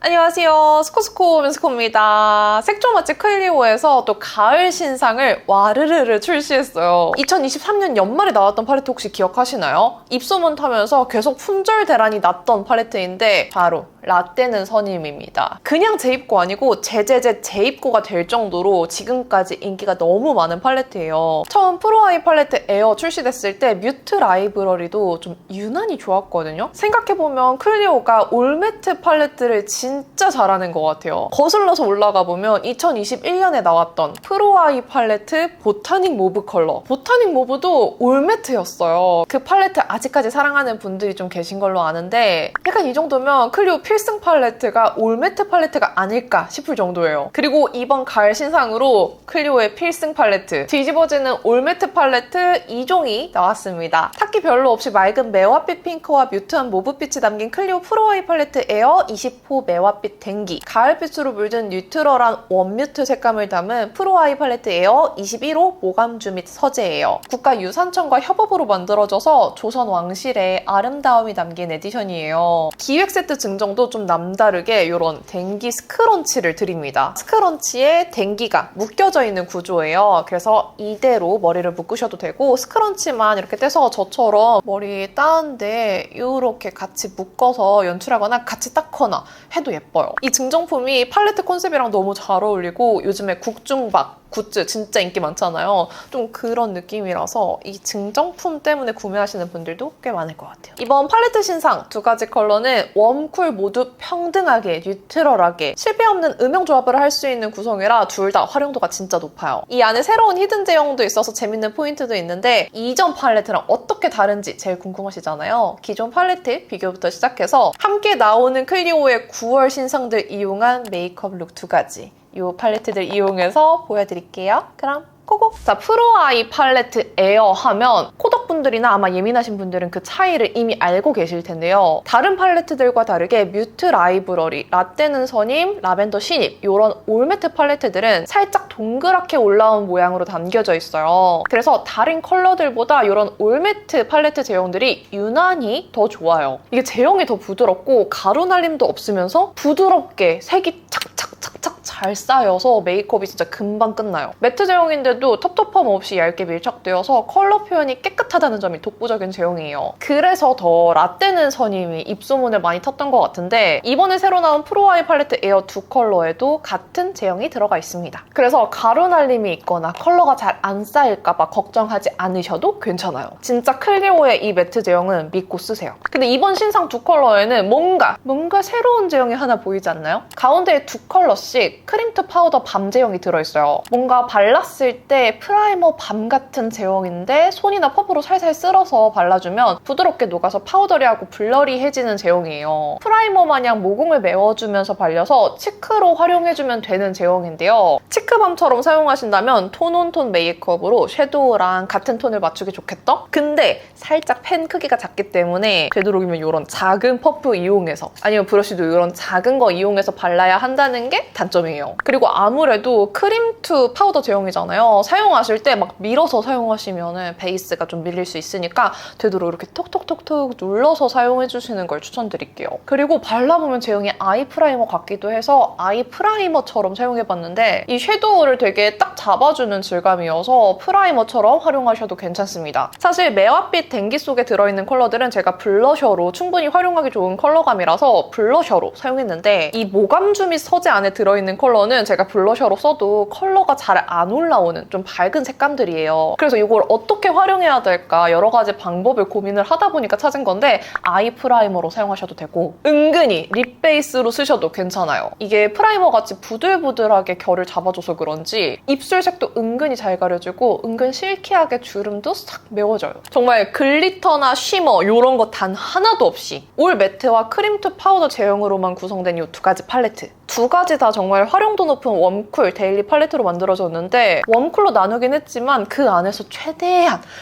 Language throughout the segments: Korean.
안녕하세요. 스코스코 민스코입니다. 색조 맛집 클리오에서 또 가을 신상을 와르르르 출시했어요. 2023년 연말에 나왔던 팔레트 혹시 기억하시나요? 입소문 타면서 계속 품절 대란이 났던 팔레트인데 바로 라떼는 선임입니다. 그냥 재입고 아니고 재입고가 될 정도로 지금까지 인기가 너무 많은 팔레트예요. 처음 프로아이 팔레트 에어 출시됐을 때 뮤트 라이브러리도 좀 유난히 좋았거든요. 생각해보면 클리오가 올매트 팔레트를 진짜 잘하는 것 같아요. 거슬러서 올라가 보면 2021년에 나왔던 프로아이 팔레트 보타닉 모브 컬러. 보타닉 모브도 올매트였어요. 그 팔레트 아직까지 사랑하는 분들이 좀 계신 걸로 아는데 약간 이 정도면 클리오 필승 팔레트가 올매트 팔레트가 아닐까 싶을 정도예요. 그리고 이번 가을 신상으로 클리오의 필승 팔레트 뒤집어지는 올매트 팔레트 2종이 나왔습니다. 탁기 별로 없이 맑은 매화빛 핑크와 뮤트한 모브빛이 담긴 클리오 프로아이 팔레트 에어 20호 매화빛 댕기, 가을빛으로 물든 뉴트럴한 원뮤트 색감을 담은 프로아이 팔레트 에어 21호 모감주 및 서재예요. 국가유산청과 협업으로 만들어져서 조선 왕실의 아름다움이 담긴 에디션이에요. 기획 세트 증정도 좀 남다르게 이런 댕기 스크런치를 드립니다. 스크런치에 댕기가 묶여져 있는 구조예요. 그래서 이대로 머리를 묶으셔도 되고 스크런치만 이렇게 떼서 저처럼 머리 따는데 이렇게 같이 묶어서 연출하거나 같이 닦거나 해도 예뻐요. 이 증정품이 팔레트 컨셉이랑 너무 잘 어울리고 요즘에 국중박 굿즈 진짜 인기 많잖아요. 좀 그런 느낌이라서 이 증정품 때문에 구매하시는 분들도 꽤 많을 것 같아요. 이번 팔레트 신상 두 가지 컬러는 웜, 쿨 모두 평등하게, 뉴트럴하게 실패 없는 음영 조합을 할 수 있는 구성이라 둘 다 활용도가 진짜 높아요. 이 안에 새로운 히든 제형도 있어서 재밌는 포인트도 있는데 이전 팔레트랑 어떻게 다른지 제일 궁금하시잖아요. 기존 팔레트 비교부터 시작해서 함께 나오는 클리오의 9월 신상들 이용한 메이크업 룩 두 가지 이 팔레트들 이용해서 보여드릴게요. 그럼 고고! 자, 프로아이 팔레트 에어 하면 코덕분들이나 아마 예민하신 분들은 그 차이를 이미 알고 계실 텐데요. 다른 팔레트들과 다르게 뮤트 라이브러리, 라떼는 선임, 라벤더 신입 이런 올매트 팔레트들은 살짝 동그랗게 올라온 모양으로 담겨져 있어요. 그래서 다른 컬러들보다 이런 올매트 팔레트 제형들이 유난히 더 좋아요. 이게 제형이 더 부드럽고 가루 날림도 없으면서 부드럽게 색이 착착착착 잘 쌓여서 메이크업이 진짜 금방 끝나요. 매트 제형인데도 텁텁함 없이 얇게 밀착되어서 컬러 표현이 깨끗하다는 점이 독보적인 제형이에요. 그래서 더 라떼는 선임이 입소문을 많이 탔던 것 같은데 이번에 새로 나온 프로아이 팔레트 에어 두 컬러에도 같은 제형이 들어가 있습니다. 그래서 가루 날림이 있거나 컬러가 잘 안 쌓일까봐 걱정하지 않으셔도 괜찮아요. 진짜 클리오의 이 매트 제형은 믿고 쓰세요. 근데 이번 신상 두 컬러에는 뭔가 새로운 제형이 하나 보이지 않나요? 가운데에 두 컬러씩 크림트 파우더 밤 제형이 들어있어요. 뭔가 발랐을 때 프라이머 밤 같은 제형인데 손이나 펌으로 살살 쓸어서 발라주면 부드럽게 녹아서 파우더리하고 블러리해지는 제형이에요. 프라이머 마냥 모공을 메워주면서 발려서 치크로 활용해주면 되는 제형인데요. 치크밤처럼 사용하신다면 톤온톤 메이크업으로 섀도우랑 같은 톤을 맞추기 좋겠다? 근데 살짝 펜 크기가 작기 때문에 되도록이면 이런 작은 퍼프 이용해서 아니면 브러쉬도 이런 작은 거 이용해서 발라야 한다는 게 단점이에요. 그리고 아무래도 크림2 파우더 제형이잖아요. 사용하실 때 막 밀어서 사용하시면 베이스가 좀 밀릴 수 있으니까 되도록 이렇게 톡톡톡톡 눌러서 사용해주시는 걸 추천드릴게요. 그리고 발라보면 제형이 아이 프라이머 같기도 해서 아이 프라이머처럼 사용해봤는데 이 섀도우를 되게 딱 잡아주는 질감이어서 프라이머처럼 활용하셔도 괜찮습니다. 사실 매화빛 댕기 속에 들어있는 컬러들은 제가 블러셔로 충분히 활용하기 좋은 컬러감이라서 블러셔로 사용했는데 이 모감주 및 서재 안에 들어있는 컬러는 제가 블러셔로 써도 컬러가 잘 안 올라오는 좀 밝은 색감들이에요. 그래서 이걸 어떻게 활용해야 될까 여러 가지 방법을 고민을 하다 보니까 찾은 건데 아이 프라이머로 사용하셔도 되고 은근히 립 베이스로 쓰셔도 괜찮아요. 이게 프라이머 같이 부들부들하게 결을 잡아줘서 그런지 입술색도 은근히 잘 가려주고 은근 실키하게 주름도 싹 메워져요. 정말 글리터나 쉬머 이런 거 단 하나도 없이 올 매트와 크림2 파우더 제형으로만 구성된 이 두 가지 팔레트 두 가지 다 정말 활용도 높은 웜쿨 데일리 팔레트로 만들어졌는데 웜쿨로 나누긴 했지만 그 안에서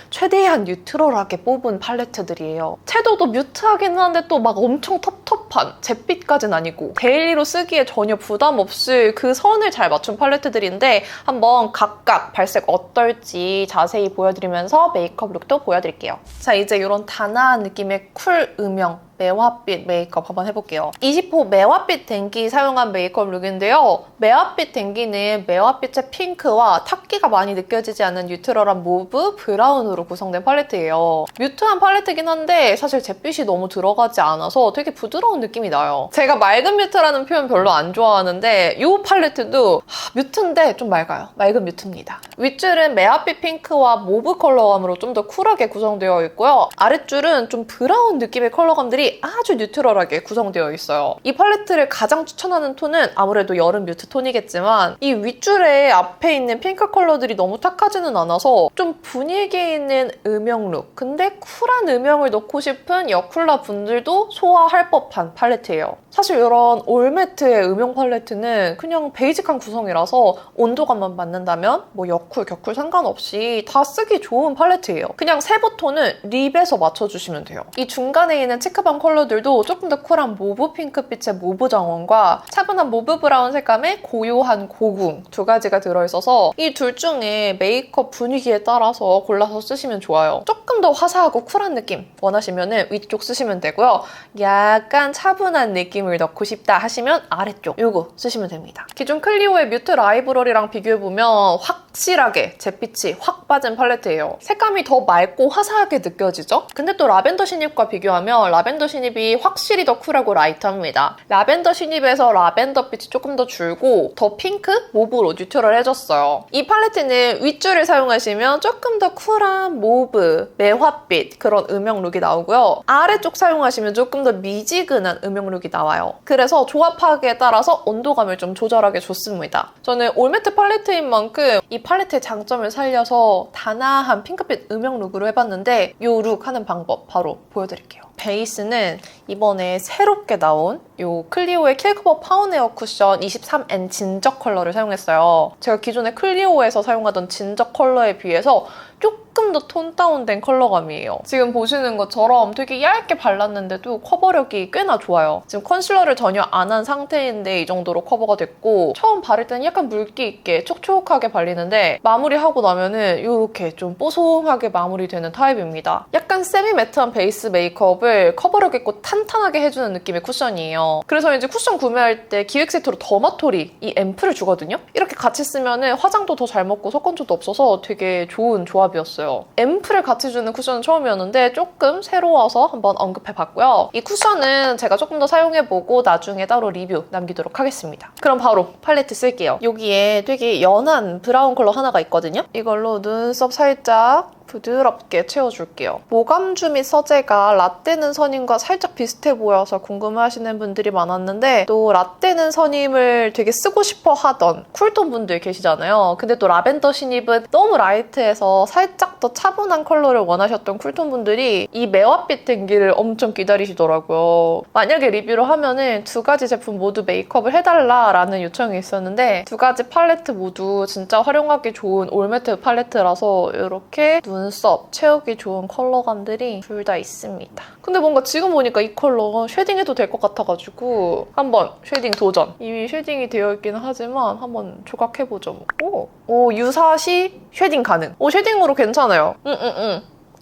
최대한 뉴트럴하게 뽑은 팔레트들이에요. 채도도 뮤트하긴 한데 또 막 엄청 텁텁한 잿빛까진 아니고 데일리로 쓰기에 전혀 부담 없이 그 선을 잘 맞춘 팔레트들인데 한번 각각 발색 어떨지 자세히 보여드리면서 메이크업 룩도 보여드릴게요. 자, 이제 이런 단아한 느낌의 쿨 음영 매화빛 메이크업 한번 해볼게요. 20호 매화빛 댕기 사용한 메이크업 룩인데요. 매화빛 댕기는 매화빛의 핑크와 탁기가 많이 느껴지지 않는 뉴트럴한 모브, 브라운으로 구성된 팔레트예요. 뮤트한 팔레트긴 한데 사실 잿빛이 너무 들어가지 않아서 되게 부드러운 느낌이 나요. 제가 맑은 뮤트라는 표현 별로 안 좋아하는데 이 팔레트도 뮤트인데 좀 맑아요. 맑은 뮤트입니다. 윗줄은 매화빛 핑크와 모브 컬러감으로 좀 더 쿨하게 구성되어 있고요. 아랫줄은 좀 브라운 느낌의 컬러감들이 아주 뉴트럴하게 구성되어 있어요. 이 팔레트를 가장 추천하는 톤은 아무래도 여름 뮤트 톤이겠지만 이 윗줄에 앞에 있는 핑크 컬러들이 너무 탁하지는 않아서 좀 분위기 있는 음영 룩, 근데 쿨한 음영을 넣고 싶은 여쿨라 분들도 소화할 법한 팔레트예요. 사실 이런 올매트의 음영 팔레트는 그냥 베이직한 구성이라서 온도감만 맞는다면 뭐 여쿨, 격쿨 상관없이 다 쓰기 좋은 팔레트예요. 그냥 세부톤은 립에서 맞춰주시면 돼요. 이 중간에 있는 체크밤 컬러들도 조금 더 쿨한 모브 핑크빛의 모브 정원과 차분한 모브 브라운 색감의 고요한 고궁 두 가지가 들어있어서 이 둘 중에 메이크업 분위기에 따라서 골라서 쓰시면 좋아요. 조금 더 화사하고 쿨한 느낌 원하시면 위쪽 쓰시면 되고요. 약간 차분한 느낌을 넣고 싶다 하시면 아래쪽 이거 쓰시면 됩니다. 기존 클리오의 뮤트 라이브러리랑 비교해보면 확실하게 잿빛이 확 빠진 팔레트예요. 색감이 더 맑고 화사하게 느껴지죠? 근데 또 라벤더 신입과 비교하면 라벤더 신입이 확실히 더 쿨하고 라이트합니다. 라벤더 신입에서 라벤더 빛이 조금 더 줄고 더 핑크, 모브로 뉴트럴해졌어요. 이 팔레트는 윗줄을 사용하시면 조금 더 쿨한 모브, 매화빛 그런 음영 룩이 나오고요. 아래쪽 사용하시면 조금 더 미지근한 음영 룩이 나와요. 그래서 조합하기에 따라서 온도감을 좀 조절하기 좋습니다. 저는 올매트 팔레트인 만큼 이 팔레트의 장점을 살려서 단아한 핑크빛 음영 룩으로 해봤는데 이 룩 하는 방법 바로 보여드릴게요. 베이스는 이번에 새롭게 나온 이 클리오의 킬커버 파운에어 쿠션 23N 진적 컬러를 사용했어요. 제가 기존에 클리오에서 사용하던 진적 컬러에 비해서 조금 더 톤 다운된 컬러감이에요. 지금 보시는 것처럼 되게 얇게 발랐는데도 커버력이 꽤나 좋아요. 지금 컨실러를 전혀 안 한 상태인데 이 정도로 커버가 됐고 처음 바를 때는 약간 물기 있게 촉촉하게 발리는데 마무리하고 나면은 이렇게 좀 뽀송하게 마무리되는 타입입니다. 약간 세미 매트한 베이스 메이크업을 커버력 있고 탄탄하게 해주는 느낌의 쿠션이에요. 그래서 이제 쿠션 구매할 때 기획 세트로 더마토리 이 앰플을 주거든요. 이렇게 같이 쓰면은 화장도 더 잘 먹고 속건조도 없어서 되게 좋은 조합이었어요. 앰플을 같이 주는 쿠션은 처음이었는데 조금 새로워서 한번 언급해봤고요. 이 쿠션은 제가 조금 더 사용해보고 나중에 따로 리뷰 남기도록 하겠습니다. 그럼 바로 팔레트 쓸게요. 여기에 되게 연한 브라운 컬러 하나가 있거든요. 이걸로 눈썹 살짝 부드럽게 채워줄게요. 모감주 및 서재가 라떼는 선임과 살짝 비슷해 보여서 궁금해하시는 분들이 많았는데 또 라떼는 선임을 되게 쓰고 싶어 하던 쿨톤 분들 계시잖아요. 근데 또 라벤더 신입은 너무 라이트해서 살짝 더 차분한 컬러를 원하셨던 쿨톤 분들이 이 매화빛 댕기를 엄청 기다리시더라고요. 만약에 리뷰를 하면은 두 가지 제품 모두 메이크업을 해달라라는 요청이 있었는데 두 가지 팔레트 모두 진짜 활용하기 좋은 올매트 팔레트라서 이렇게 눈썹 채우기 좋은 컬러감들이 둘 다 있습니다. 근데 뭔가 지금 보니까 이 컬러 쉐딩해도 될 것 같아가지고 한번 쉐딩 도전! 이미 쉐딩이 되어 있기는 하지만 한번 조각해보죠. 오, 유사시 쉐딩 가능. 오, 쉐딩으로 괜찮아요.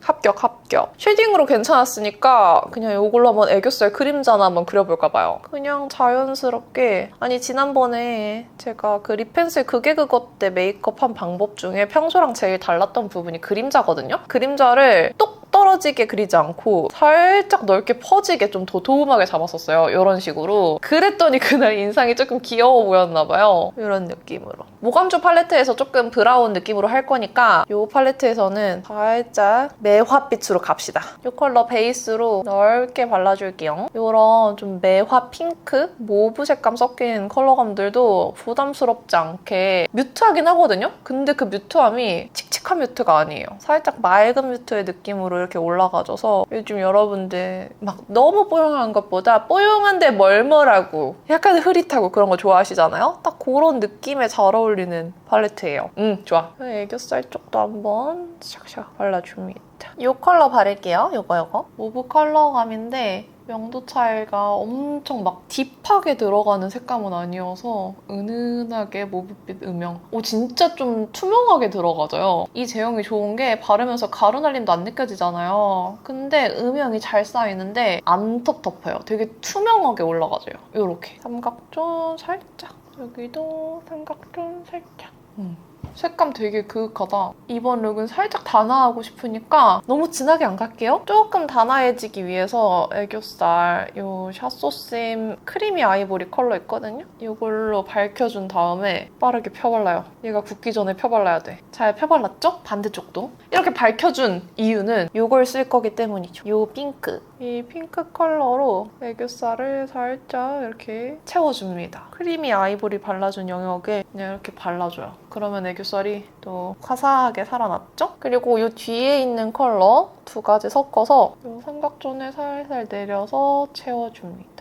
합격. 쉐딩으로 괜찮았으니까 그냥 이걸로 한번 애교살 그림자나 한번 그려볼까 봐요. 그냥 자연스럽게. 아니 지난번에 제가 그 립펜슬 그게 그것 때 메이크업한 방법 중에 평소랑 제일 달랐던 부분이 그림자거든요? 그림자를 똑 떨어지게 그리지 않고 살짝 넓게 퍼지게 좀 더 도톰하게 잡았었어요. 이런 식으로. 그랬더니 그날 인상이 조금 귀여워 보였나 봐요. 이런 느낌으로. 모감주 팔레트에서 조금 브라운 느낌으로 할 거니까 이 팔레트에서는 살짝 매화빛으로 갑시다. 이 컬러 베이스로 넓게 발라줄게요. 이런 좀 매화 핑크, 모브 색감 섞인 컬러감들도 부담스럽지 않게 뮤트하긴 하거든요? 근데 그 뮤트함이 칙칙한 뮤트가 아니에요. 살짝 맑은 뮤트의 느낌으로 이렇게 올라가줘서 요즘 여러분들 막 너무 뽀용한 것보다 뽀용한데 멀멀하고 약간 흐릿하고 그런 거 좋아하시잖아요? 딱 그런 느낌에 잘 어울리는 팔레트예요. 좋아. 애교살 쪽도 한번 샥샥 발라줍니다. 이 컬러 바를게요. 요거. 모브 컬러감인데 명도 차이가 엄청 막 딥하게 들어가는 색감은 아니어서 은은하게 모브빛 음영. 진짜 좀 투명하게 들어가져요. 이 제형이 좋은 게 바르면서 가루 날림도 안 느껴지잖아요. 근데 음영이 잘 쌓이는데 안 텁텁해요. 되게 투명하게 올라가져요. 이렇게. 삼각존 살짝. 여기도 삼각존 살짝. 색감 되게 그윽하다. 이번 룩은 살짝 단아하고 싶으니까 너무 진하게 안 갈게요. 조금 단아해지기 위해서 애교살 이 샤소심 크리미 아이보리 컬러 있거든요? 이걸로 밝혀준 다음에 빠르게 펴발라요. 얘가 굳기 전에 펴발라야 돼. 잘 펴발랐죠? 반대쪽도. 이렇게 밝혀준 이유는 이걸 쓸 거기 때문이죠. 이 핑크. 이 핑크 컬러로 애교살을 살짝 이렇게 채워줍니다. 크리미 아이보리 발라준 영역에 그냥 이렇게 발라줘요. 그러면 애교살이 또 화사하게 살아났죠? 그리고 이 뒤에 있는 컬러 두 가지 섞어서 이 삼각존에 살살 내려서 채워줍니다.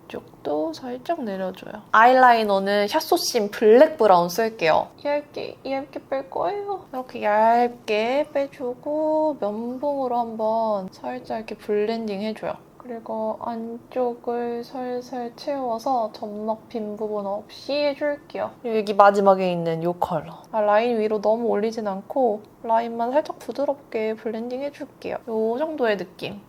이쪽도 살짝 내려줘요. 아이라이너는 샤소심 블랙 브라운 쓸게요. 얇게 뺄 거예요. 이렇게 얇게 빼주고 면봉으로 한번 살짝 이렇게 블렌딩 해줘요. 그리고 안쪽을 살살 채워서 점막 빈 부분 없이 해줄게요. 여기 마지막에 있는 이 컬러. 라인 위로 너무 올리진 않고 라인만 살짝 부드럽게 블렌딩 해줄게요. 이 정도의 느낌.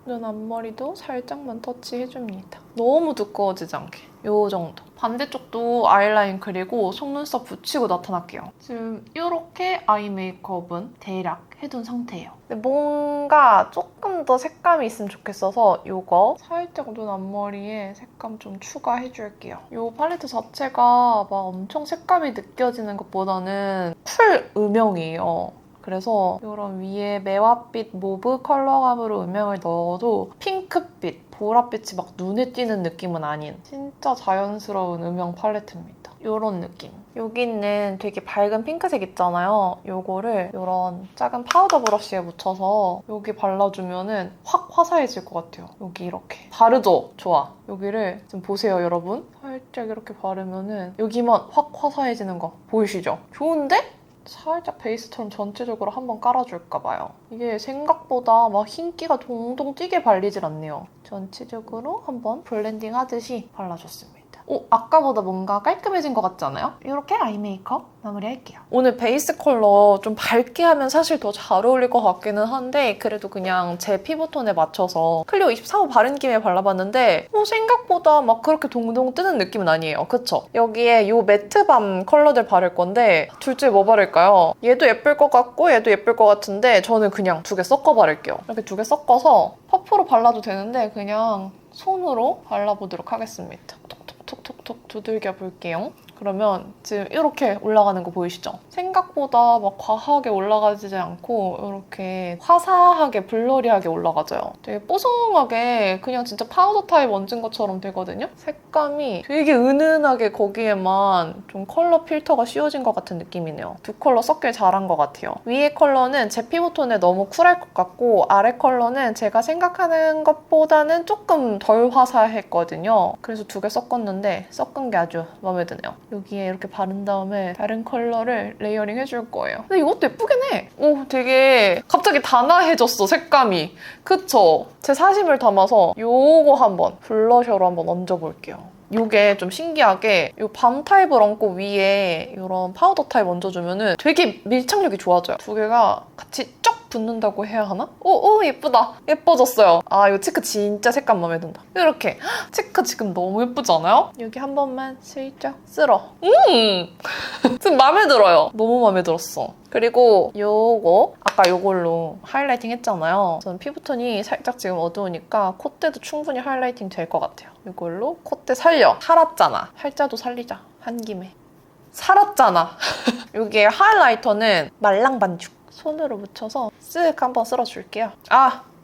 눈 앞머리도 살짝만 터치해줍니다. 너무 두꺼워지지 않게. 요 정도. 반대쪽도 아이라인 그리고 속눈썹 붙이고 나타날게요. 지금 이렇게 아이 메이크업은 대략 해둔 상태예요. 근데 뭔가 조금 더 색감이 있으면 좋겠어서 이거 살짝 눈 앞머리에 색감 좀 추가해줄게요. 이 팔레트 자체가 막 엄청 색감이 느껴지는 것보다는 쿨 음영이에요. 그래서 이런 위에 매화빛 모브 컬러감으로 음영을 넣어도 핑크빛, 보랏빛이 막 눈에 띄는 느낌은 아닌 진짜 자연스러운 음영 팔레트입니다. 이런 느낌. 여기는 되게 밝은 핑크색 있잖아요. 이거를 이런 작은 파우더 브러쉬에 묻혀서 여기 발라주면 확 화사해질 것 같아요. 여기 이렇게. 다르죠? 좋아. 여기를 지금 보세요, 여러분. 살짝 이렇게 바르면 여기만 확 화사해지는 거 보이시죠? 좋은데? 살짝 베이스처럼 전체적으로 한번 깔아줄까 봐요. 이게 생각보다 막 흰기가 동동 튀게 발리질 않네요. 전체적으로 한번 블렌딩 하듯이 발라줬습니다. 아까보다 뭔가 깔끔해진 것 같지 않아요? 이렇게 아이 메이크업 마무리할게요. 오늘 베이스 컬러 좀 밝게 하면 사실 더 잘 어울릴 것 같기는 한데 그래도 그냥 제 피부톤에 맞춰서 클리오 23호 바른 김에 발라봤는데 생각보다 막 그렇게 동동 뜨는 느낌은 아니에요. 그쵸? 여기에 이 매트밤 컬러들 바를 건데 둘 중에 뭐 바를까요? 얘도 예쁠 것 같고 얘도 예쁠 것 같은데 저는 그냥 두 개 섞어 바를게요. 이렇게 두 개 섞어서 퍼프로 발라도 되는데 그냥 손으로 발라보도록 하겠습니다. 톡톡톡 두들겨 볼게요. 그러면 지금 이렇게 올라가는 거 보이시죠? 생각보다 막 과하게 올라가지 않고 이렇게 화사하게 블러리하게 올라가져요. 되게 뽀송하게 그냥 진짜 파우더 타입 얹은 것처럼 되거든요? 색감이 되게 은은하게 거기에만 좀 컬러 필터가 씌워진 것 같은 느낌이네요. 두 컬러 섞길 잘한 것 같아요. 위에 컬러는 제 피부톤에 너무 쿨할 것 같고 아래 컬러는 제가 생각하는 것보다는 조금 덜 화사했거든요. 그래서 두 개 섞었는데 섞은 게 아주 마음에 드네요. 여기에 이렇게 바른 다음에 다른 컬러를 레이어링 해줄 거예요. 근데 이것도 예쁘긴 해. 되게 갑자기 단아해졌어, 색감이. 그쵸? 제 사심을 담아서 요거 한번 블러셔로 한번 얹어볼게요. 이게 좀 신기하게 이 밤 타입을 얹고 위에 이런 파우더 타입 얹어주면 되게 밀착력이 좋아져요. 두 개가 같이 쩍 붙는다고 해야 하나? 오 예쁘다. 예뻐졌어요. 이 치크 진짜 색감 마음에 든다. 이렇게 치크 지금 너무 예쁘지 않아요? 여기 한 번만 슬쩍 쓸어. 지금 마음에 들어요. 너무 마음에 들었어. 그리고 요거 아까 요걸로 하이라이팅 했잖아요. 저는 피부톤이 살짝 지금 어두우니까 콧대도 충분히 하이라이팅 될 것 같아요. 이걸로 콧대 살려. 살았잖아. 팔자도 살리자. 한 김에. 살았잖아. 여기에 하이라이터는 말랑 반죽. 손으로 묻혀서 쓱 한번 쓸어줄게요.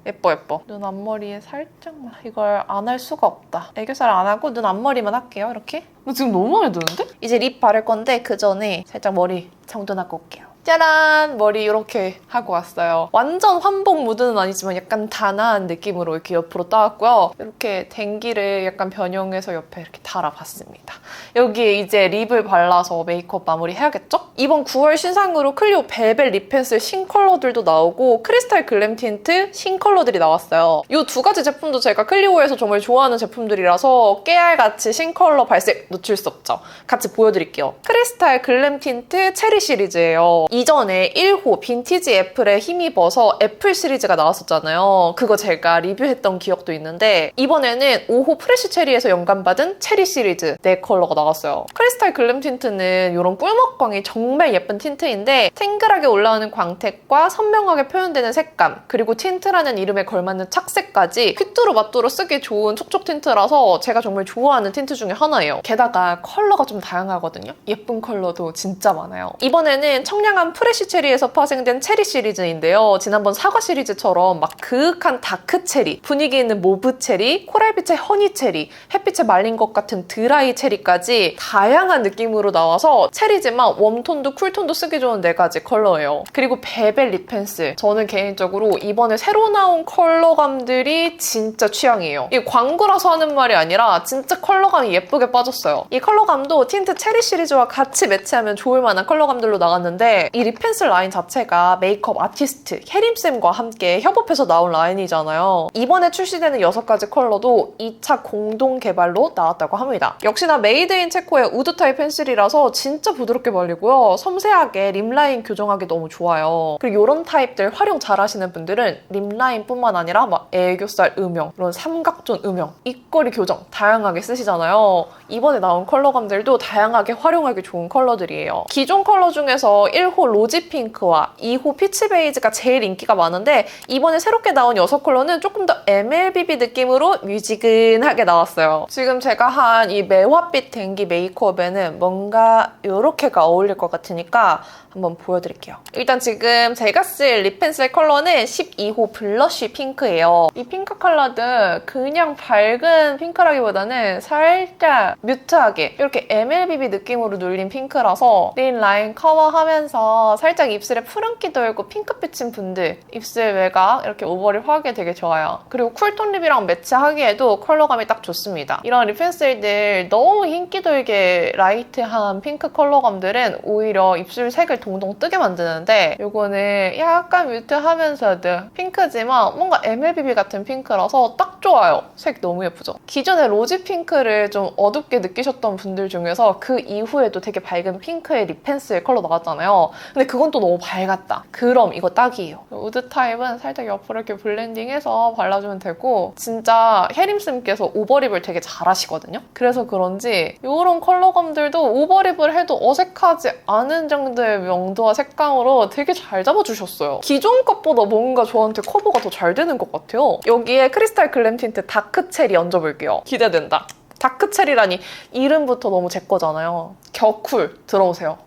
예뻐. 눈 앞머리에 살짝만. 이걸 안 할 수가 없다. 애교살 안 하고 눈 앞머리만 할게요. 이렇게. 지금 너무 마음에 드는데? 이제 립 바를 건데 그 전에 살짝 머리 정돈하고 올게요. 짜란! 머리 이렇게 하고 왔어요. 완전 환복 무드는 아니지만 약간 단아한 느낌으로 이렇게 옆으로 따왔고요. 이렇게 댕기를 약간 변형해서 옆에 이렇게 달아봤습니다. 여기에 이제 립을 발라서 메이크업 마무리 해야겠죠? 이번 9월 신상으로 클리오 벨벳 립 펜슬 신컬러들도 나오고 크리스탈 글램 틴트 신컬러들이 나왔어요. 이 두 가지 제품도 제가 클리오에서 정말 좋아하는 제품들이라서 깨알같이 신컬러 발색 놓칠 수 없죠. 같이 보여드릴게요. 크리스탈 글램 틴트 체리 시리즈예요. 이전에 1호 빈티지 애플에 힘입어서 애플 시리즈가 나왔었잖아요. 그거 제가 리뷰했던 기억도 있는데 이번에는 5호 프레쉬 체리에서 영감받은 체리 시리즈 4컬러가 나왔어요. 크리스탈 글램 틴트는 이런 꿀먹광이 정말 예쁜 틴트인데 탱글하게 올라오는 광택과 선명하게 표현되는 색감 그리고 틴트라는 이름에 걸맞는 착색까지 휘뚜루마뚜루 쓰기 좋은 촉촉 틴트라서 제가 정말 좋아하는 틴트 중에 하나예요. 게다가 컬러가 좀 다양하거든요. 예쁜 컬러도 진짜 많아요. 이번에는 청량한 프레쉬 체리에서 파생된 체리 시리즈인데요. 지난번 사과 시리즈처럼 막 그윽한 다크 체리, 분위기 있는 모브 체리, 코랄빛의 허니 체리, 햇빛에 말린 것 같은 드라이 체리까지 다양한 느낌으로 나와서 체리지만 웜톤도 쿨톤도 쓰기 좋은 4가지 컬러예요. 그리고 벨벳 립 펜슬. 저는 개인적으로 이번에 새로 나온 컬러감들이 진짜 취향이에요. 이 광고라서 하는 말이 아니라 진짜 컬러감이 예쁘게 빠졌어요. 이 컬러감도 틴트 체리 시리즈와 같이 매치하면 좋을 만한 컬러감들로 나왔는데 이 립 펜슬 라인 자체가 메이크업 아티스트 혜림쌤과 함께 협업해서 나온 라인이잖아요. 이번에 출시되는 6가지 컬러도 2차 공동 개발로 나왔다고 합니다. 역시나 메이드 인 체코의 우드 타입 펜슬이라서 진짜 부드럽게 발리고요. 섬세하게 립 라인 교정하기 너무 좋아요. 그리고 이런 타입들 활용 잘 하시는 분들은 립 라인뿐만 아니라 막 애교살 음영, 이런 삼각존 음영, 입꼬리 교정 다양하게 쓰시잖아요. 이번에 나온 컬러감들도 다양하게 활용하기 좋은 컬러들이에요. 기존 컬러 중에서 1호 로지 핑크와 2호 피치 베이지가 제일 인기가 많은데 이번에 새롭게 나온 6컬러는 조금 더 MLBB 느낌으로 뮤지근하게 나왔어요. 지금 제가 한 이 매화빛 댕기 메이크업에는 뭔가 이렇게가 어울릴 것 같으니까 한번 보여드릴게요. 일단 지금 제가 쓸 립 펜슬 컬러는 12호 블러쉬 핑크예요. 이 핑크 컬러도 그냥 밝은 핑크라기보다는 살짝 뮤트하게 이렇게 MLBB 느낌으로 눌린 핑크라서 린 라인 커버하면서 살짝 입술에 푸른기 돌고 핑크빛인 분들 입술 외곽 이렇게 오버립 하기에 되게 좋아요. 그리고 쿨톤 립이랑 매치하기에도 컬러감이 딱 좋습니다. 이런 립 펜슬들 너무 흰기 돌게 라이트한 핑크 컬러감들은 오히려 입술 색을 동동 뜨게 만드는데 이거는 약간 뮤트하면서도 핑크지만 뭔가 MLBB 같은 핑크라서 딱 좋아요. 색 너무 예쁘죠? 기존에 로지 핑크를 좀 어둡게 느끼셨던 분들 중에서 그 이후에도 되게 밝은 핑크의 립 펜슬 컬러 나왔잖아요. 근데 그건 또 너무 밝았다. 그럼 이거 딱이에요. 우드 타입은 살짝 옆으로 이렇게 블렌딩해서 발라주면 되고 진짜 혜림쌤께서 오버립을 되게 잘하시거든요. 그래서 그런지 이런 컬러감들도 오버립을 해도 어색하지 않은 정도의 명도와 색감으로 되게 잘 잡아주셨어요. 기존 것보다 뭔가 저한테 커버가 더 잘 되는 것 같아요. 여기에 크리스탈 글램 틴트 다크 체리 얹어볼게요. 기대된다. 다크 체리라니 이름부터 너무 제 거잖아요. 겨쿨 들어오세요.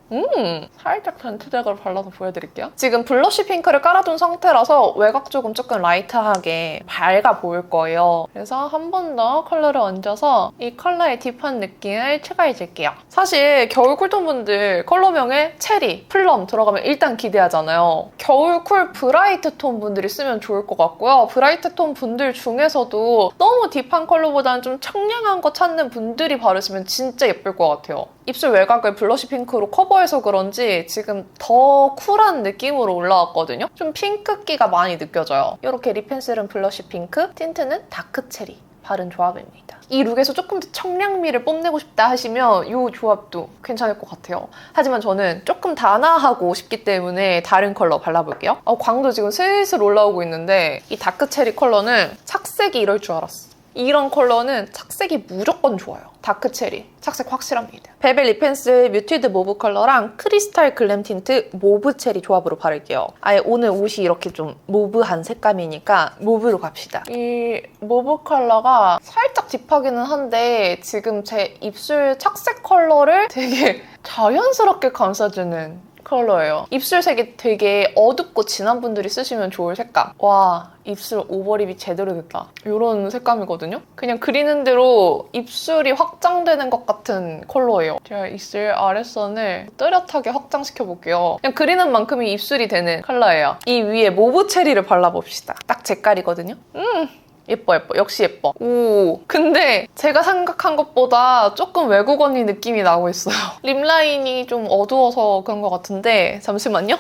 살짝 전체적으로 발라서 보여드릴게요. 지금 블러쉬 핑크를 깔아둔 상태라서 외곽 조금 라이트하게 밝아 보일 거예요. 그래서 한 번 더 컬러를 얹어서 이 컬러의 딥한 느낌을 추가해줄게요. 사실 겨울 쿨톤 분들 컬러명에 체리, 플럼 들어가면 일단 기대하잖아요. 겨울 쿨 브라이트 톤 분들이 쓰면 좋을 것 같고요. 브라이트 톤 분들 중에서도 너무 딥한 컬러보다는 좀 청량한 거 찾는 분들이 바르시면 진짜 예쁠 것 같아요. 입술 외곽을 블러쉬 핑크로 커버해서 그런지 지금 더 쿨한 느낌으로 올라왔거든요. 좀 핑크기가 많이 느껴져요. 이렇게 립 펜슬은 블러쉬 핑크, 틴트는 다크 체리 바른 조합입니다. 이 룩에서 조금 더 청량미를 뽐내고 싶다 하시면 이 조합도 괜찮을 것 같아요. 하지만 저는 조금 단아하고 싶기 때문에 다른 컬러 발라볼게요. 광도 지금 슬슬 올라오고 있는데 이 다크 체리 컬러는 착색이 이럴 줄 알았어. 이런 컬러는 착색이 무조건 좋아요. 다크 체리, 착색 확실합니다. 벨벳 립 펜슬 뮤티드 모브 컬러랑 크리스탈 글램 틴트 모브 체리 조합으로 바를게요. 아예 오늘 옷이 이렇게 좀 모브한 색감이니까 모브로 갑시다. 이 모브 컬러가 살짝 딥하기는 한데 지금 제 입술 착색 컬러를 되게 자연스럽게 감싸주는 컬러예요. 입술색이 되게 어둡고 진한 분들이 쓰시면 좋을 색감. 와, 입술 오버립이 제대로 됐다. 이런 색감이거든요. 그냥 그리는 대로 입술이 확장되는 것 같은 컬러예요. 제가 입술 아랫선을 뚜렷하게 확장시켜볼게요. 그냥 그리는 만큼이 입술이 되는 컬러예요. 이 위에 모브 체리를 발라봅시다. 딱 제 깔이거든요. 예뻐 예뻐. 역시 예뻐. 오, 근데 제가 생각한 것보다 조금 외국 언니 느낌이 나고 있어요. 립 라인이 좀 어두워서 그런 것 같은데 잠시만요.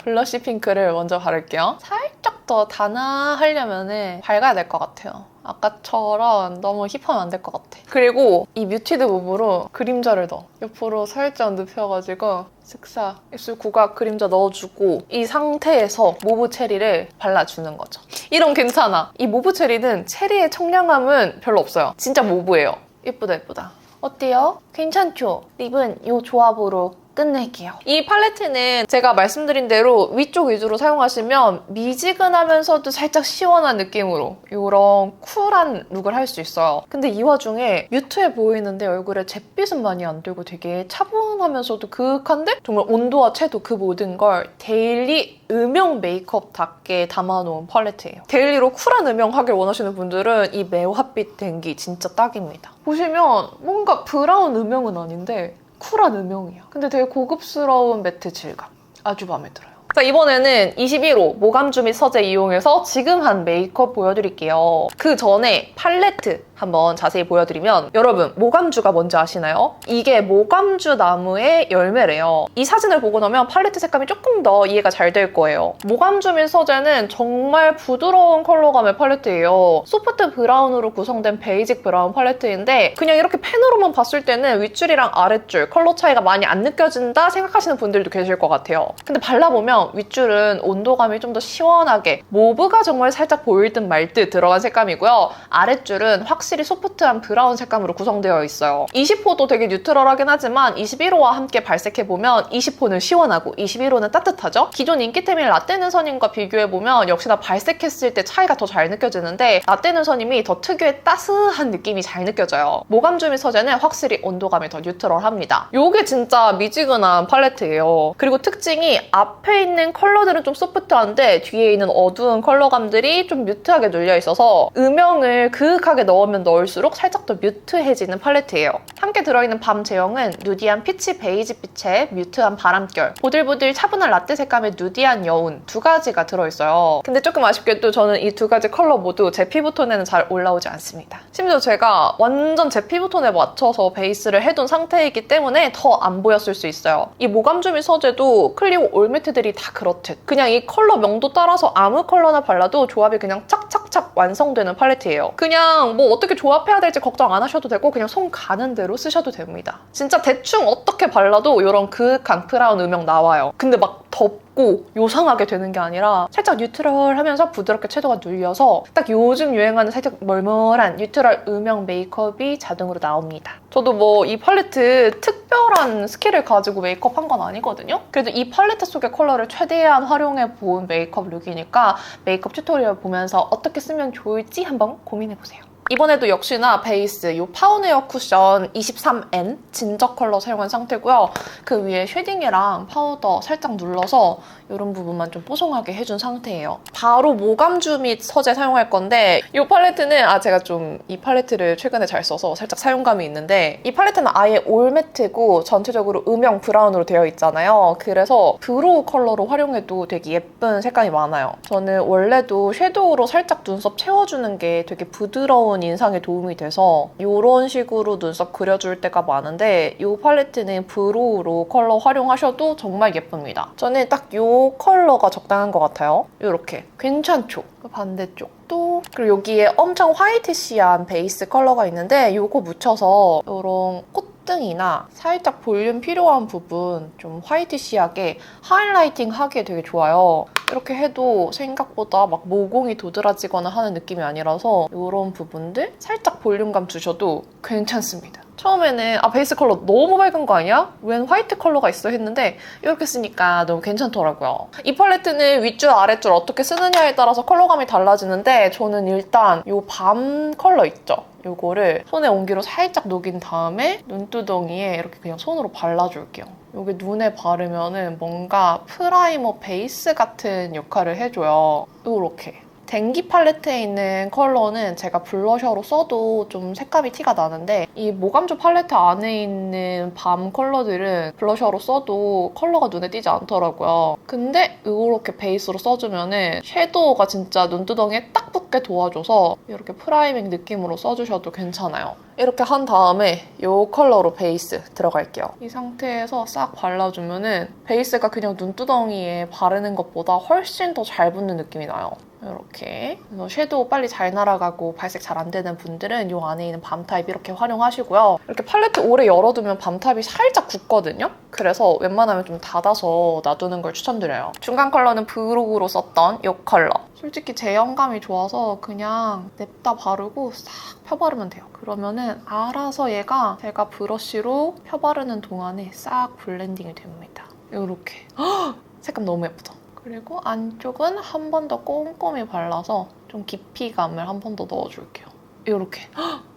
블러쉬 핑크를 먼저 바를게요. 살짝 더 단아하려면 밝아야 될 것 같아요. 아까처럼 너무 힙하면 안 될 것 같아. 그리고 이 뮤티드 mov로 그림자를 넣어. 옆으로 살짝 눕혀가지고 슥싹 입술 구각 그림자 넣어주고 이 상태에서 모브 체리를 발라주는 거죠. 이런 괜찮아. 이 모브 체리는 체리의 청량함은 별로 없어요. 진짜 모브예요. 예쁘다 예쁘다. 어때요? 괜찮죠? 립은 이 조합으로 끝낼게요. 이 팔레트는 제가 말씀드린 대로 위쪽 위주로 사용하시면 미지근하면서도 살짝 시원한 느낌으로 이런 쿨한 룩을 할 수 있어요. 근데 이 와중에 뮤트해 보이는데 얼굴에 잿빛은 많이 안 들고 되게 차분하면서도 그윽한데 정말 온도와 채도 그 모든 걸 데일리 음영 메이크업답게 담아놓은 팔레트예요. 데일리로 쿨한 음영 하길 원하시는 분들은 이 매화빛 댕기 진짜 딱입니다. 보시면 뭔가 브라운 음영은 아닌데 쿨한 음영이야. 근데 되게 고급스러운 매트 질감. 아주 마음에 들어요. 자, 이번에는 21호 모감주 및 서재 이용해서 지금 한 메이크업 보여드릴게요. 그 전에 팔레트 한번 자세히 보여드리면 여러분 모감주가 뭔지 아시나요? 이게 모감주 나무의 열매래요. 이 사진을 보고 나면 팔레트 색감이 조금 더 이해가 잘 될 거예요. 모감주 및 서재는 정말 부드러운 컬러감의 팔레트예요. 소프트 브라운으로 구성된 베이직 브라운 팔레트인데 그냥 이렇게 펜으로만 봤을 때는 윗줄이랑 아랫줄 컬러 차이가 많이 안 느껴진다 생각하시는 분들도 계실 것 같아요. 근데 발라보면 윗줄은 온도감이 좀 더 시원하게 모브가 정말 살짝 보일 듯 말 듯 들어간 색감이고요. 아랫줄은 확실히 소프트한 브라운 색감으로 구성되어 있어요. 20호도 되게 뉴트럴하긴 하지만 21호와 함께 발색해보면 20호는 시원하고 21호는 따뜻하죠? 기존 인기템인 라떼 눈선임과 비교해보면 역시나 발색했을 때 차이가 더 잘 느껴지는데 라떼 눈선임이 더 특유의 따스한 느낌이 잘 느껴져요. 모감주 및 서재는 확실히 온도감이 더 뉴트럴합니다. 이게 진짜 미지근한 팔레트예요. 그리고 특징이 앞에 있는 컬러들은 좀 소프트한데 뒤에 있는 어두운 컬러감들이 좀 뮤트하게 눌려있어서 음영을 그윽하게 넣으면 넣을수록 살짝 더 뮤트해지는 팔레트예요. 함께 들어있는 밤 제형은 누디한 피치 베이지 빛의 뮤트한 바람결, 보들보들 차분한 라떼 색감의 누디한 여운 두 가지가 들어있어요. 근데 조금 아쉽게도 저는 이 두 가지 컬러 모두 제 피부톤에는 잘 올라오지 않습니다. 심지어 제가 완전 제 피부톤에 맞춰서 베이스를 해둔 상태이기 때문에 더 안 보였을 수 있어요. 이 모감주 및 서재도 클리오 올매트들이 다 그렇듯 그냥 이 컬러 명도 따라서 아무 컬러나 발라도 조합이 그냥 착착착 완성되는 팔레트예요. 그냥 뭐 어떻게 조합해야 될지 걱정 안 하셔도 되고 그냥 손 가는 대로 쓰셔도 됩니다. 진짜 대충 어떻게 발라도 이런 그윽한 브라운 음영 나와요. 근데 막 덥고 요상하게 되는 게 아니라 살짝 뉴트럴하면서 부드럽게 채도가 눌려서 딱 요즘 유행하는 살짝 멀멀한 뉴트럴 음영 메이크업이 자동으로 나옵니다. 저도 뭐 이 팔레트 특별한 스킬을 가지고 메이크업 한 건 아니거든요? 그래도 이 팔레트 속의 컬러를 최대한 활용해 본 메이크업 룩이니까 메이크업 튜토리얼 보면서 어떻게 쓰면 좋을지 한번 고민해보세요. 이번에도 역시나 베이스 이 파운웨어 쿠션 23N 진저 컬러 사용한 상태고요. 그 위에 쉐딩이랑 파우더 살짝 눌러서 이런 부분만 좀 뽀송하게 해준 상태예요. 바로 모감주 및 서재 사용할 건데 이 팔레트는 제가 좀 이 팔레트를 최근에 잘 써서 살짝 사용감이 있는데 이 팔레트는 아예 올 매트고 전체적으로 음영 브라운으로 되어 있잖아요. 그래서 브로우 컬러로 활용해도 되게 예쁜 색감이 많아요. 저는 원래도 섀도우로 살짝 눈썹 채워주는 게 되게 부드러운 인상에 도움이 돼서 이런 식으로 눈썹 그려줄 때가 많은데 이 팔레트는 브로우로 컬러 활용하셔도 정말 예쁩니다. 저는 딱 이 컬러가 적당한 것 같아요. 이렇게 괜찮죠? 그 반대쪽도 그리고 여기에 엄청 화이트시한 베이스 컬러가 있는데 이거 묻혀서 이런 콧등이나 살짝 볼륨 필요한 부분 좀 화이트시하게 하이라이팅 하기에 되게 좋아요. 이렇게 해도 생각보다 막 모공이 도드라지거나 하는 느낌이 아니라서 이런 부분들 살짝 볼륨감 주셔도 괜찮습니다. 처음에는 베이스 컬러 너무 밝은 거 아니야? 웬 화이트 컬러가 있어 했는데 이렇게 쓰니까 너무 괜찮더라고요. 이 팔레트는 윗줄 아랫줄 어떻게 쓰느냐에 따라서 컬러감이 달라지는데 저는 일단 이 밤 컬러 있죠? 이거를 손에 온기로 살짝 녹인 다음에 눈두덩이에 이렇게 그냥 손으로 발라줄게요. 여기 눈에 바르면은 뭔가 프라이머 베이스 같은 역할을 해줘요. 이렇게. 댕기 팔레트에 있는 컬러는 제가 블러셔로 써도 좀 색감이 티가 나는데 이 모감조 팔레트 안에 있는 밤 컬러들은 블러셔로 써도 컬러가 눈에 띄지 않더라고요. 근데 이렇게 베이스로 써주면은 섀도우가 진짜 눈두덩이에 딱 붙게 도와줘서 이렇게 프라이밍 느낌으로 써주셔도 괜찮아요. 이렇게 한 다음에 이 컬러로 베이스 들어갈게요. 이 상태에서 싹 발라주면은 베이스가 그냥 눈두덩이에 바르는 것보다 훨씬 더 잘 붙는 느낌이 나요. 이렇게. 그래서 섀도우 빨리 잘 날아가고 발색 잘 안 되는 분들은 이 안에 있는 밤 타입 이렇게 활용하시고요. 이렇게 팔레트 오래 열어두면 밤 타입이 살짝 굳거든요? 그래서 웬만하면 좀 닫아서 놔두는 걸 추천드려요. 중간 컬러는 브룩으로 썼던 이 컬러. 솔직히 제형감이 좋아서 그냥 냅다 바르고 싹 펴바르면 돼요. 그러면은 알아서 얘가 제가 브러쉬로 펴바르는 동안에 싹 블렌딩이 됩니다. 이렇게. 색감 너무 예쁘죠? 그리고 안쪽은 한 번 더 꼼꼼히 발라서 좀 깊이감을 한 번 더 넣어줄게요. 이렇게.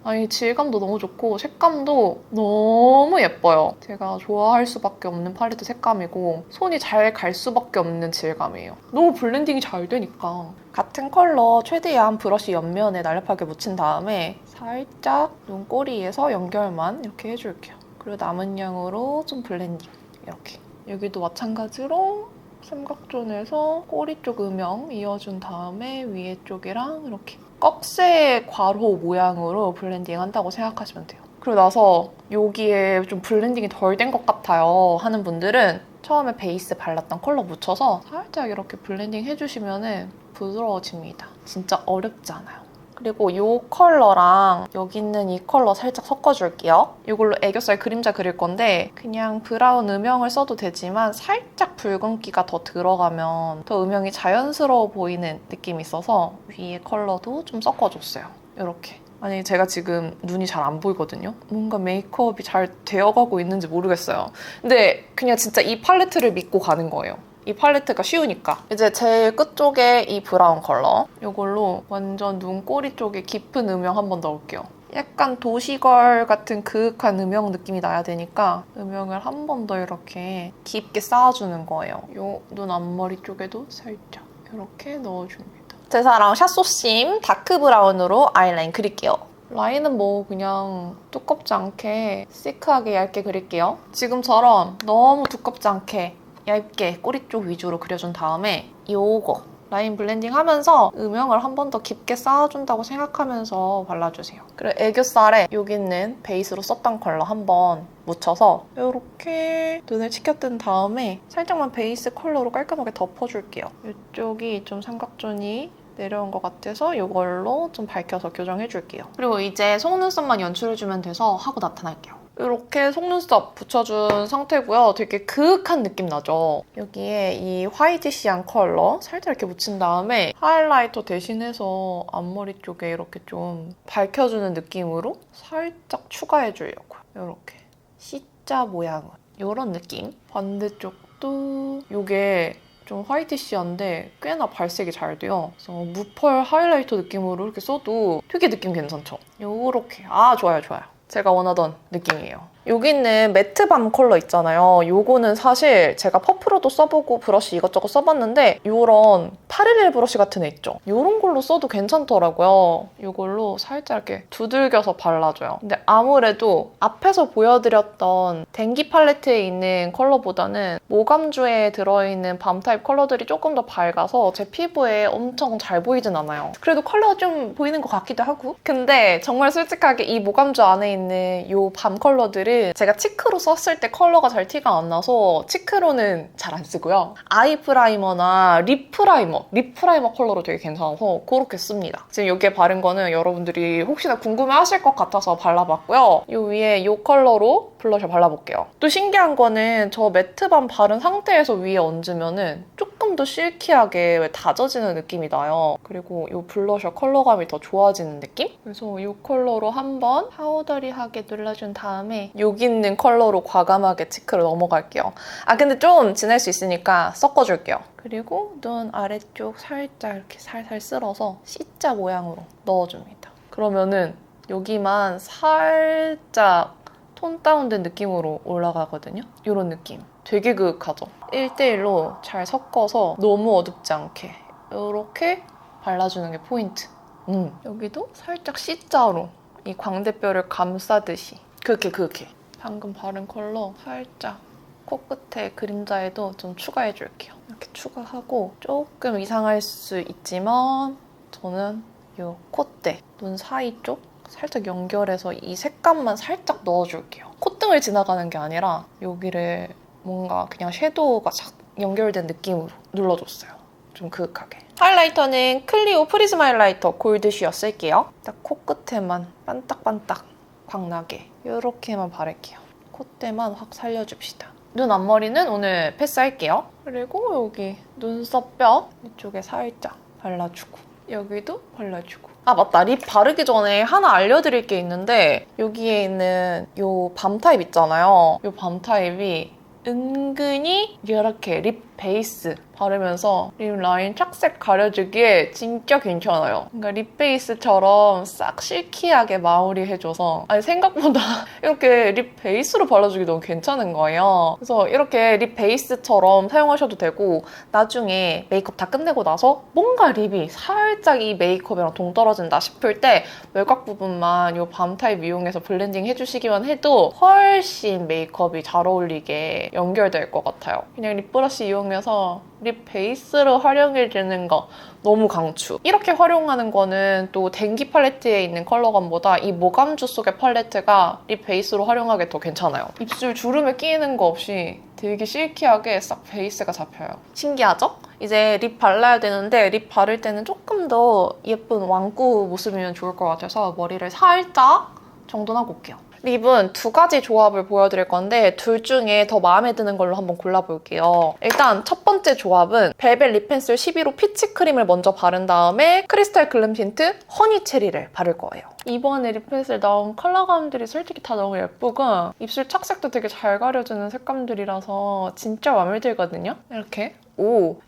아니 질감도 너무 좋고 색감도 너무 예뻐요. 제가 좋아할 수밖에 없는 팔레트 색감이고 손이 잘 갈 수밖에 없는 질감이에요. 너무 블렌딩이 잘 되니까. 같은 컬러 최대한 브러쉬 옆면에 날렵하게 묻힌 다음에 살짝 눈꼬리에서 연결만 이렇게 해줄게요. 그리고 남은 양으로 좀 블렌딩. 이렇게. 여기도 마찬가지로 삼각존에서 꼬리 쪽 음영 이어준 다음에 위에 쪽이랑 이렇게 꺽쇠 괄호 모양으로 블렌딩 한다고 생각하시면 돼요. 그리고 나서 여기에 좀 블렌딩이 덜 된 것 같아요 하는 분들은 처음에 베이스 발랐던 컬러 묻혀서 살짝 이렇게 블렌딩 해주시면 부드러워집니다. 진짜 어렵지 않아요. 그리고 이 컬러랑 여기 있는 이 컬러 살짝 섞어줄게요. 이걸로 애교살 그림자 그릴 건데 그냥 브라운 음영을 써도 되지만 살짝 붉은기가 더 들어가면 더 음영이 자연스러워 보이는 느낌이 있어서 위에 컬러도 좀 섞어줬어요. 이렇게. 아니 제가 지금 눈이 잘 안 보이거든요. 뭔가 메이크업이 잘 되어가고 있는지 모르겠어요. 근데 그냥 진짜 이 팔레트를 믿고 가는 거예요. 이 팔레트가 쉬우니까. 이제 제일 끝쪽에 이 브라운 컬러 이걸로 완전 눈꼬리 쪽에 깊은 음영 한번 넣을게요. 약간 도시걸 같은 그윽한 음영 느낌이 나야 되니까 음영을 한 번 더 이렇게 깊게 쌓아주는 거예요. 이 눈 앞머리 쪽에도 살짝 이렇게 넣어줍니다. 제 사랑 샤소심 다크 브라운으로 아이라인 그릴게요. 라인은 뭐 그냥 두껍지 않게 시크하게 얇게 그릴게요. 지금처럼 너무 두껍지 않게 얇게 꼬리 쪽 위주로 그려준 다음에 요거 라인 블렌딩 하면서 음영을 한 번 더 깊게 쌓아준다고 생각하면서 발라주세요. 그리고 애교살에 여기 있는 베이스로 썼던 컬러 한번 묻혀서 이렇게 눈을 치켜뜬 다음에 살짝만 베이스 컬러로 깔끔하게 덮어줄게요. 이쪽이 좀 삼각존이 내려온 것 같아서 이걸로 좀 밝혀서 교정해줄게요. 그리고 이제 속눈썹만 연출해주면 돼서 하고 나타날게요. 이렇게 속눈썹 붙여준 상태고요. 되게 그윽한 느낌 나죠? 여기에 이 화이티시한 컬러 살짝 이렇게 묻힌 다음에 하이라이터 대신해서 앞머리 쪽에 이렇게 좀 밝혀주는 느낌으로 살짝 추가해주려고요. 이렇게 C자 모양은 이런 느낌. 반대쪽도 이게 좀 화이티시한데 꽤나 발색이 잘 돼요. 그래서 무펄 하이라이터 느낌으로 이렇게 써도 되게 느낌 괜찮죠? 요렇게. 아, 좋아요, 좋아요. 제가 원하던 느낌이에요. 여기 있는 매트 밤 컬러 있잖아요. 요거는 사실 제가 퍼프로도 써보고 브러쉬 이것저것 써봤는데 요런 파리렐 브러쉬 같은 애 있죠? 요런 걸로 써도 괜찮더라고요. 요걸로 살짝 이렇게 두들겨서 발라줘요. 근데 아무래도 앞에서 보여드렸던 댕기 팔레트에 있는 컬러보다는 모감주에 들어있는 밤 타입 컬러들이 조금 더 밝아서 제 피부에 엄청 잘 보이진 않아요. 그래도 컬러가 좀 보이는 것 같기도 하고. 근데 정말 솔직하게 이 모감주 안에 있는 요 밤 컬러들은 제가 치크로 썼을 때 컬러가 잘 티가 안 나서 치크로는 잘 안 쓰고요. 아이 프라이머나 립 프라이머 컬러로 되게 괜찮아서 그렇게 씁니다. 지금 여기에 바른 거는 여러분들이 혹시나 궁금해하실 것 같아서 발라봤고요. 이 위에 이 컬러로 블러셔 발라볼게요. 또 신기한 거는 저 매트밤 바른 상태에서 위에 얹으면 조금 더 실키하게 다져지는 느낌이 나요. 그리고 이 블러셔 컬러감이 더 좋아지는 느낌? 그래서 이 컬러로 한번 파우더리하게 눌러준 다음에 여기 있는 컬러로 과감하게 치크로 넘어갈게요. 아 근데 좀 진할 수 있으니까 섞어줄게요. 그리고 눈 아래쪽 살짝 이렇게 살살 쓸어서 C자 모양으로 넣어줍니다. 그러면은 여기만 살짝 톤 다운된 느낌으로 올라가거든요. 이런 느낌. 되게 그윽하죠? 1대1로 잘 섞어서 너무 어둡지 않게 이렇게 발라주는 게 포인트. 여기도 살짝 C자로 이 광대뼈를 감싸듯이 그렇게 방금 바른 컬러 살짝 코끝에 그림자에도 좀 추가해줄게요. 이렇게 추가하고 조금 이상할 수 있지만 저는 이 콧대, 눈 사이 쪽 살짝 연결해서 이 색감만 살짝 넣어줄게요. 콧등을 지나가는 게 아니라 여기를 뭔가 그냥 섀도우가 싹 연결된 느낌으로 눌러줬어요. 좀 그윽하게. 하이라이터는 클리오 프리즘 하이라이터 골드 쉬어 쓸게요. 딱 코끝에만 반딱반딱 광나게 이렇게만 바를게요. 콧대만 확 살려줍시다. 눈 앞머리는 오늘 패스할게요. 그리고 여기 눈썹 뼈 이쪽에 살짝 발라주고 여기도 발라주고. 아 맞다, 립 바르기 전에 하나 알려드릴 게 있는데 여기에 있는 이 밤 타입 있잖아요. 이 밤 타입이 은근히 이렇게 립 베이스 바르면서 립 라인 착색 가려주기에 진짜 괜찮아요. 그러니까 립 베이스처럼 싹 실키하게 마무리해줘서 아니 생각보다 이렇게 립 베이스로 발라주기 너무 괜찮은 거예요. 그래서 이렇게 립 베이스처럼 사용하셔도 되고 나중에 메이크업 다 끝내고 나서 뭔가 립이 살짝 이 메이크업이랑 동떨어진다 싶을 때 외곽 부분만 이 밤 타입 이용해서 블렌딩 해주시기만 해도 훨씬 메이크업이 잘 어울리게 연결될 것 같아요. 그냥 립 브러쉬 이용해서 립 베이스로 활용해주는 거 너무 강추. 이렇게 활용하는 거는 또 댕기 팔레트에 있는 컬러감보다 이 모감주 속의 팔레트가 립 베이스로 활용하기 더 괜찮아요. 입술 주름에 끼이는 거 없이 되게 실키하게 싹 베이스가 잡혀요. 신기하죠? 이제 립 발라야 되는데 립 바를 때는 조금 더 예쁜 왕꾸 모습이면 좋을 것 같아서 머리를 살짝 정돈하고 올게요. 립은 두 가지 조합을 보여드릴 건데 둘 중에 더 마음에 드는 걸로 한번 골라볼게요. 일단 첫 번째 조합은 벨벳 립 펜슬 11호 피치 크림을 먼저 바른 다음에 크리스탈 글램 틴트 허니 체리를 바를 거예요. 이번에 립 펜슬 나온 컬러감들이 솔직히 다 너무 예쁘고 입술 착색도 되게 잘 가려주는 색감들이라서 진짜 마음에 들거든요. 이렇게.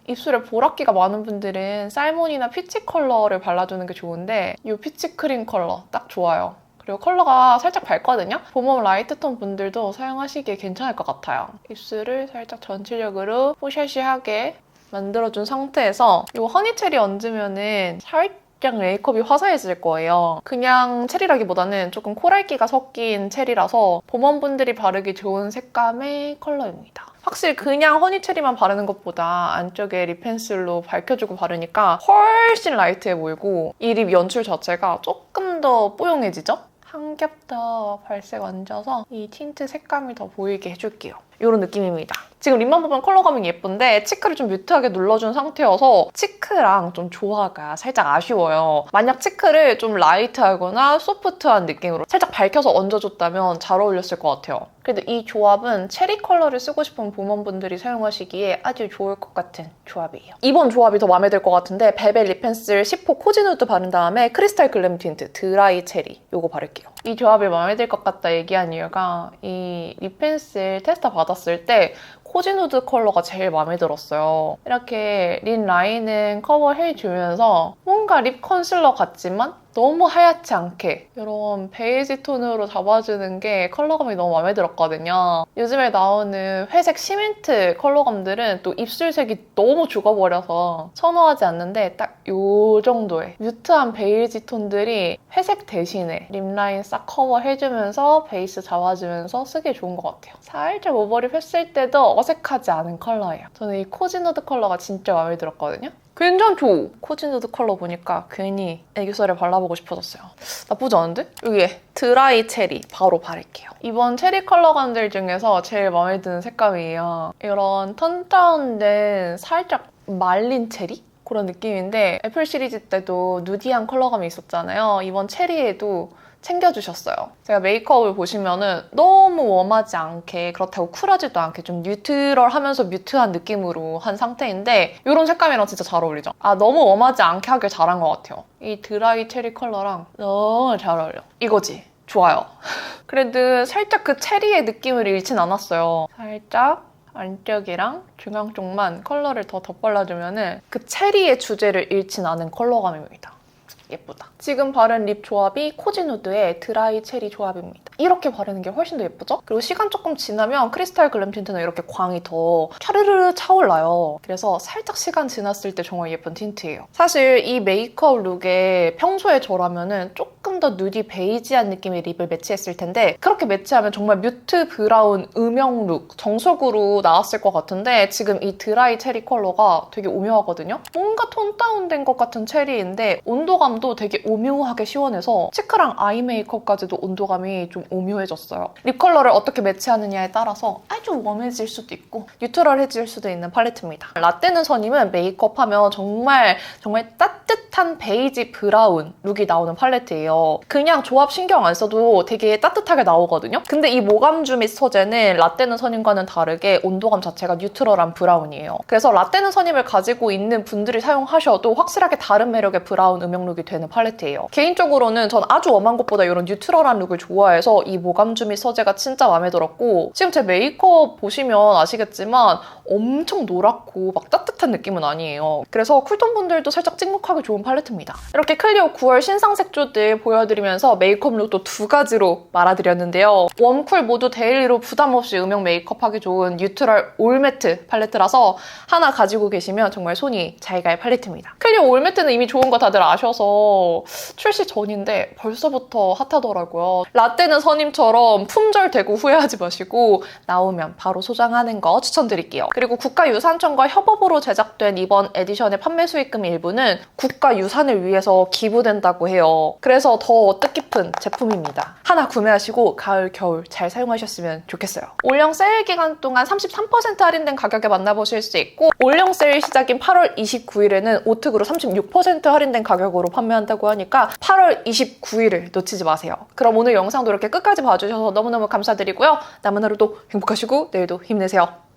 입술에 보랏기가 많은 분들은 살몬이나 피치 컬러를 발라주는 게 좋은데 이 피치 크림 컬러 딱 좋아요. 그리고 컬러가 살짝 밝거든요? 봄웜 라이트톤 분들도 사용하시기에 괜찮을 것 같아요. 입술을 살짝 전체적으로 뽀샤시하게 만들어준 상태에서 이 허니체리 얹으면은 살짝 메이크업이 화사해질 거예요. 그냥 체리라기보다는 조금 코랄기가 섞인 체리라서 봄웜 분들이 바르기 좋은 색감의 컬러입니다. 확실히 그냥 허니체리만 바르는 것보다 안쪽에 립 펜슬로 밝혀주고 바르니까 훨씬 라이트해 보이고 이 립 연출 자체가 조금 더 뽀용해지죠? 한 겹 더 발색 얹어서 이 틴트 색감이 더 보이게 해줄게요. 이런 느낌입니다. 지금 립만 보면 컬러감이 예쁜데 치크를 좀 뮤트하게 눌러준 상태여서 치크랑 좀 조화가 살짝 아쉬워요. 만약 치크를 좀 라이트하거나 소프트한 느낌으로 살짝 밝혀서 얹어줬다면 잘 어울렸을 것 같아요. 그래도 이 조합은 체리 컬러를 쓰고 싶은 봄원분들이 사용하시기에 아주 좋을 것 같은 조합이에요. 이번 조합이 더 마음에 들 것 같은데 벨벳 립 펜슬 10호 코지 누드 바른 다음에 크리스탈 글램 틴트 드라이 체리 이거 바를게요. 이 조합이 마음에 들 것 같다 얘기한 이유가 이 립 펜슬 테스트 받았을 때 코지 누드 컬러가 제일 마음에 들었어요. 이렇게 립 라인은 커버해주면서 뭔가 립 컨실러 같지만 너무 하얗지 않게 이런 베이지 톤으로 잡아주는 게 컬러감이 너무 마음에 들었거든요. 요즘에 나오는 회색 시멘트 컬러감들은 또 입술색이 너무 죽어버려서 선호하지 않는데 딱 이 정도의 뮤트한 베이지 톤들이 회색 대신에 립 라인 싹 커버해주면서 베이스 잡아주면서 쓰기 좋은 것 같아요. 살짝 오버립 했을 때도 어색하지 않은 컬러예요. 저는 이 코지 누드 컬러가 진짜 마음에 들었거든요. 괜찮죠? 코지 누드 컬러 보니까 괜히 애교살에 발라보고 싶어졌어요. 나쁘지 않은데? 여기에 드라이 체리 바로 바를게요. 이번 체리 컬러감들 중에서 제일 마음에 드는 색감이에요. 이런 턴 다운된 살짝 말린 체리? 그런 느낌인데 애플 시리즈 때도 누디한 컬러감이 있었잖아요. 이번 체리에도 챙겨주셨어요. 제가 메이크업을 보시면은 너무 웜하지 않게 그렇다고 쿨하지도 않게 좀 뉴트럴하면서 뮤트한 느낌으로 한 상태인데 이런 색감이랑 진짜 잘 어울리죠? 너무 웜하지 않게 하길 잘한 것 같아요. 이 드라이 체리 컬러랑 너무 잘 어울려. 이거지? 좋아요. 그래도 살짝 그 체리의 느낌을 잃진 않았어요. 살짝 안쪽이랑 중앙 쪽만 컬러를 더 덧발라주면 그 체리의 주제를 잃진 않은 컬러감입니다. 예쁘다. 지금 바른 립 조합이 코지누드의 드라이 체리 조합입니다. 이렇게 바르는 게 훨씬 더 예쁘죠? 그리고 시간 조금 지나면 크리스탈 글램 틴트는 이렇게 광이 더 차르르 차올라요. 그래서 살짝 시간 지났을 때 정말 예쁜 틴트예요. 사실 이 메이크업 룩에 평소에 저라면은 조금 더 누디 베이지한 느낌의 립을 매치했을 텐데 그렇게 매치하면 정말 뮤트 브라운 음영 룩 정석으로 나왔을 것 같은데 지금 이 드라이 체리 컬러가 되게 오묘하거든요? 뭔가 톤 다운된 것 같은 체리인데 온도감도 되게 오묘하게 시원해서 치크랑 아이 메이크업까지도 온도감이 좀 오묘해졌어요. 립 컬러를 어떻게 매치하느냐에 따라서 아주 웜해질 수도 있고 뉴트럴해질 수도 있는 팔레트입니다. 라떼는 선임은 메이크업하면 정말 따뜻한 베이지 브라운 룩이 나오는 팔레트예요. 그냥 조합 신경 안 써도 되게 따뜻하게 나오거든요. 근데 이 모감주 및 소재는 라떼는 선임과는 다르게 온도감 자체가 뉴트럴한 브라운이에요. 그래서 라떼는 선임을 가지고 있는 분들이 사용하셔도 확실하게 다른 매력의 브라운 음영 룩이 되는 팔레트예요. 개인적으로는 전 아주 웜한 것보다 이런 뉴트럴한 룩을 좋아해서 이 모감주 및 소재가 진짜 마음에 들었고 지금 제 메이크업 보시면 아시겠지만 엄청 노랗고 막 따뜻한 느낌은 아니에요. 그래서 쿨톤 분들도 살짝 찍먹하기 좋은 팔레트입니다. 이렇게 클리오 9월 신상 색조들 보여드리면서 메이크업 룩도 두 가지로 말아드렸는데요. 웜쿨 모두 데일리로 부담 없이 음영 메이크업하기 좋은 뉴트럴 올매트 팔레트라서 하나 가지고 계시면 정말 손이 잘 갈 팔레트입니다. 클리오 올매트는 이미 좋은 거 다들 아셔서 출시 전인데 벌써부터 핫하더라고요. 라떼는 선임처럼 품절되고 후회하지 마시고 나오면 바로 소장하는 거 추천드릴게요. 그리고 국가유산청과 협업으로 제작된 이번 에디션의 판매 수익금 일부는 국가유산을 위해서 기부된다고 해요. 그래서 더 뜻깊은 제품입니다. 하나 구매하시고 가을, 겨울 잘 사용하셨으면 좋겠어요. 올영 세일 기간 동안 33% 할인된 가격에 만나보실 수 있고 올영 세일 시작인 8월 29일에는 오특으로 36% 할인된 가격으로 판매한다고 하니까 8월 29일을 놓치지 마세요. 그럼 오늘 영상도 이렇게 끝까지 봐주셔서 너무너무 감사드리고요. 남은 하루도 행복하시고 내일도 힘내세요.